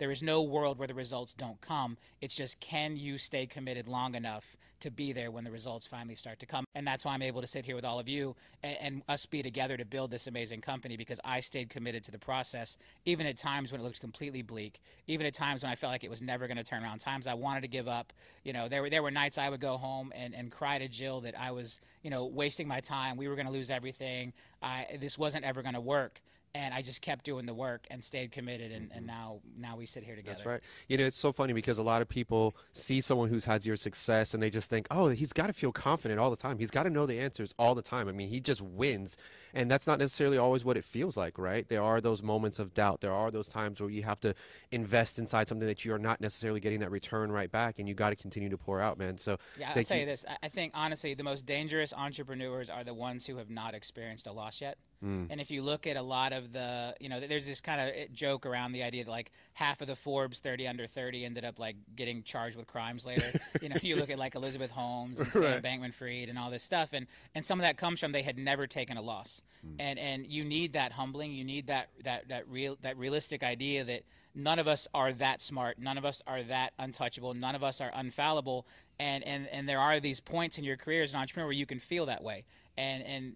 there is no world where the results don't come. It's just, can you stay committed long enough to be there when the results finally start to come? And that's why I'm able to sit here with all of you and us be together to build this amazing company, because I stayed committed to the process, even at times when it looked completely bleak, even at times when I felt like it was never going to turn around, times I wanted to give up. There were nights I would go home and cry to Jill that I was, wasting my time. We were going to lose everything. This wasn't ever going to work. And I just kept doing the work and stayed committed, and now we sit here together. That's right. It's so funny because a lot of people see someone who's had your success and they just think, oh, he's got to feel confident all the time. He's got to know the answers all the time. I mean, he just wins. And that's not necessarily always what it feels like, right? There are those moments of doubt. There are those times where you have to invest inside something that you are not necessarily getting that return right back, and you got to continue to pour out, man. So yeah, I'll tell you this. I think, honestly, the most dangerous entrepreneurs are the ones who have not experienced a loss yet. And if you look at a lot of the, there's this kind of joke around the idea that like half of the Forbes 30 under 30 ended up like getting charged with crimes later. You look at like Elizabeth Holmes and Sam Bankman-Fried and all this stuff, and some of that comes from they had never taken a loss. And you need that humbling, you need that realistic idea that none of us are that smart, none of us are that untouchable, none of us are infallible, and there are these points in your career as an entrepreneur where you can feel that way. And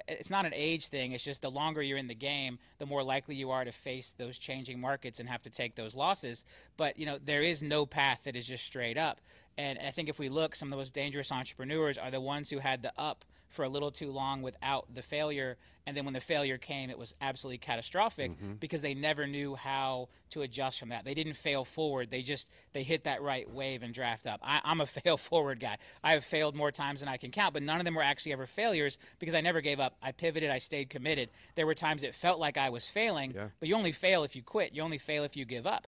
it's not an age thing. It's just the longer you're in the game, the more likely you are to face those changing markets and have to take those losses. But there is no path that is just straight up. And I think if we look, some of the most dangerous entrepreneurs are the ones who had the up for a little too long without the failure. And then when the failure came, it was absolutely catastrophic because they never knew how to adjust from that. They didn't fail forward. They hit that right wave and draft up. I'm a fail forward guy. I have failed more times than I can count, but none of them were actually ever failures because I never gave up. I pivoted. I stayed committed. There were times it felt like I was failing, but you only fail if you quit. You only fail if you give up.